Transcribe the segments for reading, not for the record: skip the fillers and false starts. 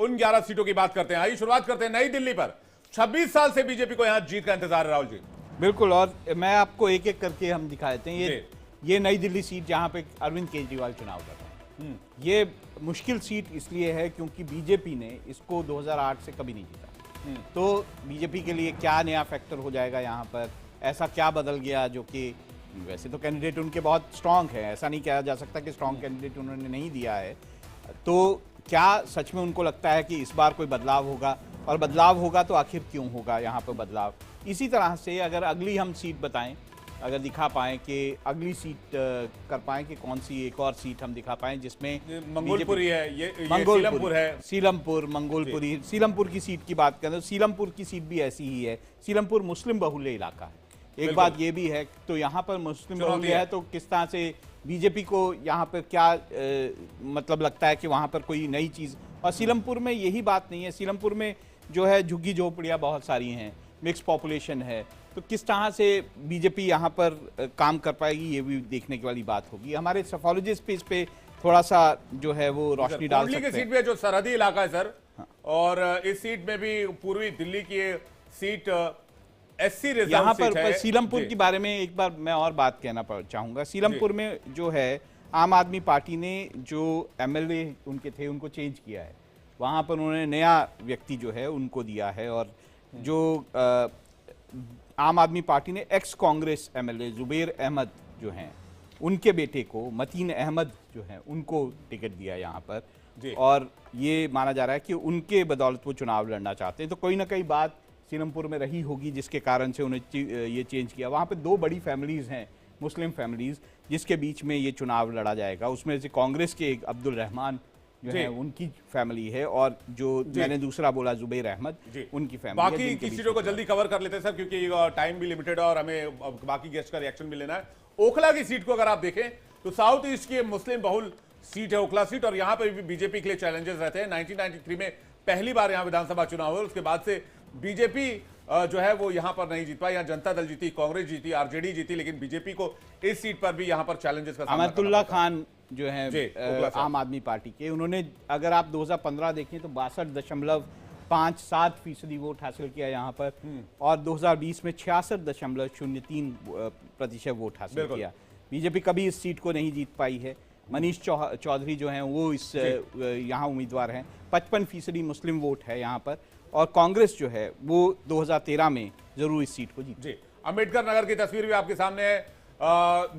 उन 11 सीटों की बात करते हैं। आइए शुरुआत करते हैं नई दिल्ली पर। 26 साल से बीजेपी को यहां जीत का इंतजार है राहुल जी। बिल्कुल, और मैं आपको एक एक करके हम दिखा देते हैं। ये नई दिल्ली सीट जहां पे अरविंद केजरीवाल चुनाव लड़ रहे हैं, ये मुश्किल सीट इसलिए है क्योंकि बीजेपी ने इसको 2008 से कभी नहीं जीता। तो बीजेपी के लिए क्या नया फैक्टर हो जाएगा यहाँ पर, ऐसा क्या बदल गया जो कि वैसे तो कैंडिडेट उनके बहुत स्ट्रांग है, ऐसा नहीं कहा जा सकता कि स्ट्रांग कैंडिडेट उन्होंने नहीं दिया है। तो क्या सच में उनको लगता है कि इस बार कोई बदलाव होगा, और बदलाव होगा तो आखिर क्यों होगा यहाँ पर बदलाव। इसी तरह से अगर अगली हम सीट बताएं, अगर दिखा पाएं कि अगली सीट कर पाएं कि कौन सी एक और सीट हम दिखा पाएं जिसमें मंगोलपुरी है, ये सीलमपुर है, सीलमपुर मंगोलपुरी। सीलमपुर की सीट की बात करें तो सीलमपुर की सीट भी ऐसी ही है। सीलमपुर मुस्लिम बहुल्य इलाका है, एक बात ये भी है। तो यहाँ पर मुस्लिम बहुल्य है, तो किस तरह से बीजेपी को यहाँ पर क्या मतलब लगता है कि वहाँ पर कोई नई चीज़। और सीलमपुर में यही बात नहीं है, सीलमपुर में जो है झुग्गी झोपड़ियाँ बहुत सारी हैं, मिक्स पॉपुलेशन है, तो किस तरह से बीजेपी यहाँ पर काम कर पाएगी ये भी देखने की वाली बात होगी। हमारे सफोलॉजिस्ट पे इस पे थोड़ा सा जो है वो रोशनी डाल सकते हैं। सीट भी है जो सरहदी इलाका है सर। हाँ। और इस सीट में भी पूर्वी दिल्ली की सीट एससी रिजर्व यहाँ सीट है। सीलमपुर के बारे में एक बार मैं और बात कहना चाहूंगा। सीलमपुर में जो है आम आदमी पार्टी ने जो एमएलए उनके थे उनको चेंज किया है, वहाँ पर उन्होंने नया व्यक्ति जो है उनको दिया है। और जो आम आदमी पार्टी ने एक्स कांग्रेस एमएलए जुबैर अहमद जो हैं उनके बेटे को मतीन अहमद जो हैं उनको टिकट दिया यहाँ पर, और ये माना जा रहा है कि उनके बदौलत वो चुनाव लड़ना चाहते हैं। तो कोई ना कोई बात सीलमपुर में रही होगी जिसके कारण से उन्हें ये चेंज किया। वहाँ पे दो बड़ी फैमिलीज़ हैं, मुस्लिम फैमिलीज़, जिसके बीच में ये चुनाव लड़ा जाएगा। उसमें से कांग्रेस के एक अब्दुल रहमान जो है उनकी फैमिली है, और जो मैंने दूसरा बोला जुबैर अहमद उनकी फैमिली। बाकी की सीटों को जल्दी कवर कर लेते हैं सर, क्योंकि टाइम भी लिमिटेड है और हमें बाकी गेस्ट का रिएक्शन भी लेना है। ओखला की सीट को अगर आप देखें तो साउथ ईस्ट की मुस्लिम बहुल सीट है ओखला सीट, और यहाँ पर भी बीजेपी के लिए चैलेंजेस रहते हैं। 1993 में पहली बार यहाँ विधानसभा चुनाव हुआ, उसके बाद से बीजेपी जो है वो यहां पर नहीं जीत पाई। यहाँ जनता दल जीती, कांग्रेस जीती, आरजेडी जीती, लेकिन बीजेपी को इस सीट पर भी यहां पर चैलेंजेस का सामना करना पड़ा। अहमदुल्ला खान जो है आम आदमी पार्टी के, उन्होंने अगर आप 2015 देखें तो 62.57% वोट हासिल किया यहाँ पर, और 2020 में 66.03% वोट हासिल किया। बीजेपी कभी इस सीट को नहीं जीत पाई है। मनीष चौधरी जो हैं वो इस यहाँ उम्मीदवार हैं। 55% मुस्लिम वोट है यहाँ पर, और कांग्रेस जो है वो 2013 में जरूर इस सीट को जीती। अंबेडकर नगर की तस्वीर भी आपके सामने है।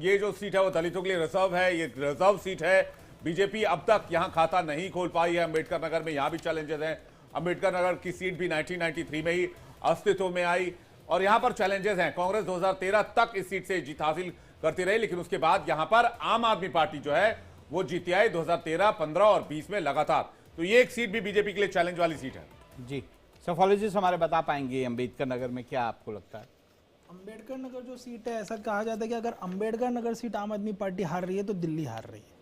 ये जो सीट है वो दलितों के लिए रिजर्व है, ये रिजर्व सीट है। बीजेपी अब तक यहाँ खाता नहीं खोल पाई है अंबेडकर नगर में, यहाँ भी चैलेंजेस हैं। अंबेडकर नगर की सीट भी 1993 में ही अस्तित्व में आई, और यहाँ पर चैलेंजेस हैं। कांग्रेस 2013 तक इस सीट से जीत हासिल करती रही, लेकिन उसके बाद यहाँ पर आम आदमी पार्टी जो है वो जीती आई 2013, 15 और 20 में लगातार। तो ये एक सीट भी बीजेपी के लिए चैलेंज वाली सीट है। जी, सफोलॉजिस्ट हमारे बता पाएंगे अंबेडकर नगर में क्या आपको लगता है? अंबेडकर नगर जो सीट है, ऐसा कहा जाता है कि अगर अंबेडकर नगर सीट आम आदमी पार्टी हार रही है तो दिल्ली हार रही है।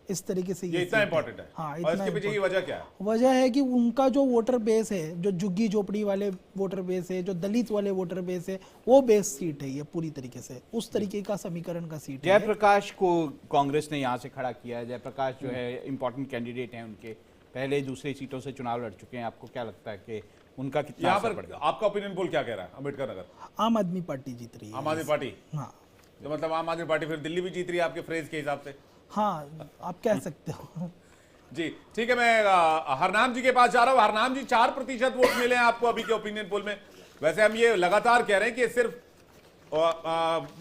इस तरीके से ये इतना इंपॉर्टेंट है। हाँ, और इसके पीछे की वजह क्या है? वजह है कि उनका जो वोटर बेस है, जो झुग्गी झोपड़ी वाले वोटर बेस है, जो दलित वाले वोटर बेस है, वो बेस सीट है ये पूरी तरीके से, उस तरीके का समीकरण का सीट है। जयप्रकाश को कांग्रेस ने यहाँ से खड़ा किया है। जयप्रकाश जो है इंपॉर्टेंट कैंडिडेट हैं, उनके पहले दूसरी सीटों से चुनाव लड़ चुके हैं। आपको क्या लगता है कि उनका कितना यहाँ पर आपका ओपिनियन पोल क्या कह रहा है? अंबेडकर नगर आम आदमी पार्टी जीत रही है। आम आदमी पार्टी? हाँ, तो मतलब आम आदमी पार्टी फिर दिल्ली भी जीत रही है आपके फ्रेज के हिसाब से? हाँ, आप कह सकते हो। जी ठीक है, मैं हरनाम जी के पास जा रहा हूँ। हरनाम जी, 4% वोट मिले हैं आपको अभी के ओपिनियन पोल में। वैसे हम ये लगातार कह रहे हैं कि सिर्फ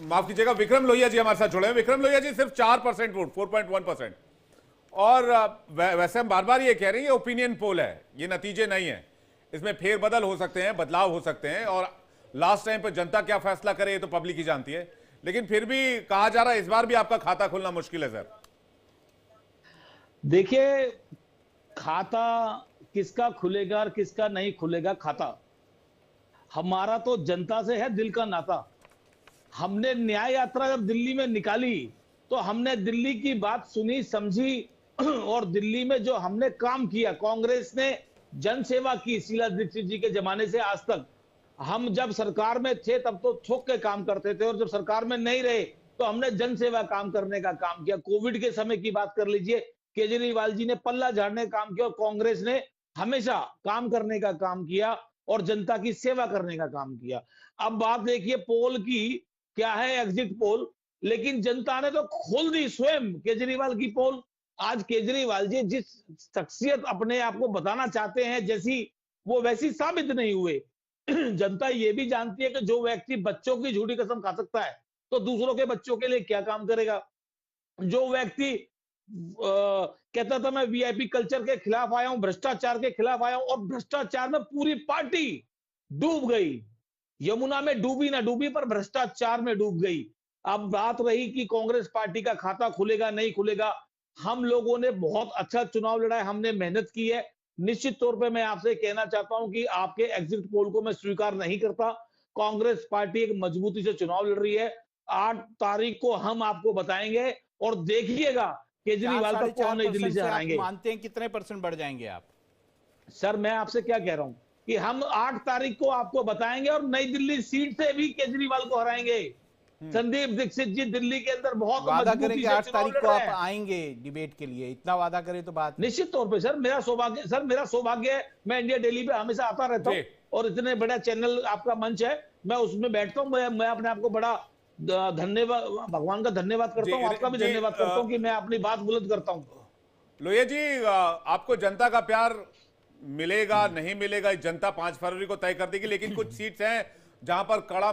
माफ कीजिएगा, विक्रम लोहिया जी हमारे साथ जुड़े हैं। विक्रम लोहिया जी, सिर्फ 4% वोट, 4.1%। और वैसे हम बार बार ये कह रहे हैं ये ओपिनियन पोल है, ये नतीजे नहीं है, इसमें फेरबदल हो सकते हैं, बदलाव हो सकते हैं, और लास्ट टाइम पर जनता क्या फैसला करे ये तो पब्लिक ही जानती है। लेकिन फिर भी कहा जा रहा है इस बार भी आपका खाता खुलना मुश्किल है सर। देखिए, खाता किसका खुलेगा और किसका नहीं खुलेगा, खाता हमारा तो जनता से है दिल का नाता। हमने न्याय यात्रा जब दिल्ली में निकाली तो हमने दिल्ली की बात सुनी, समझी, और दिल्ली में जो हमने काम किया, कांग्रेस ने जनसेवा की शीला दीक्षित जी के जमाने से आज तक। हम जब सरकार में थे तब तो थोक के काम करते थे, और जब सरकार में नहीं रहे तो हमने जनसेवा काम करने का काम किया। कोविड के समय की बात कर लीजिए, केजरीवाल जी ने पल्ला झाड़ने का काम किया और कांग्रेस ने हमेशा काम करने का काम किया और जनता की सेवा करने का काम किया। अब बात देखिए पोल की, क्या है एग्जिट पोल, लेकिन जनता ने तो खोल दी स्वयं केजरीवाल की पोल। आज केजरीवाल जी जिस शख्सियत अपने आप को बताना चाहते हैं जैसी, वो वैसी साबित नहीं हुए। जनता ये भी जानती है कि जो व्यक्ति बच्चों की झूठी कसम खा सकता है तो दूसरों के बच्चों के लिए क्या काम करेगा। जो व्यक्ति कहता था मैं वीआईपी कल्चर के खिलाफ आया हूं, भ्रष्टाचार के खिलाफ आया हूं, और भ्रष्टाचार में पूरी पार्टी डूब गई। यमुना में डूबी ना डूबी पर भ्रष्टाचार में डूब गई। अब बात रही कि कांग्रेस पार्टी का खाता खुलेगा नहीं खुलेगा, हम लोगों ने बहुत अच्छा चुनाव लड़ा है, हमने मेहनत की है। निश्चित तौर पे मैं आपसे कहना चाहता हूं कि आपके एग्जिट पोल को मैं स्वीकार नहीं करता। कांग्रेस पार्टी एक मजबूती से चुनाव लड़ रही है। 8 तारीख को हम आपको बताएंगे और देखिएगा केजरीवाल को कौन नई दिल्ली से हराएंगे। मानते हैं कितने % बढ़ जाएंगे आप? सर मैं आपसे क्या कह रहा हूं कि हम 8 तारीख को आपको बताएंगे और नई दिल्ली सीट से भी केजरीवाल को हराएंगे। संदीप दीक्षित जी दिल्ली के अंदर बहुत वादा मजबूती करें कि से 8 चुनाव तारीख लड़ को रहे आप हैं। आएंगे डिबेट के लिए, इतना वादा करें तो बात। निश्चित तौर पे सर मेरा सौभाग्य है, मैं इंडिया डेली पे हमेशा आता रहता हूँ और इतने बड़ा चैनल आपका मंच है, मैं उसमें बैठता हूँ। मैं अपने आप को बड़ा धन्यवाद, भगवान का धन्यवाद करता हूँ, आपका भी धन्यवाद करता हूँ कि मैं अपनी बात बुलंद करता हूँ। लोहिया जी, आपको जनता का प्यार मिलेगा नहीं मिलेगा, जनता 5 फरवरी को तय कर देगी, लेकिन कुछ सीट्स हैं जहां पर कड़ा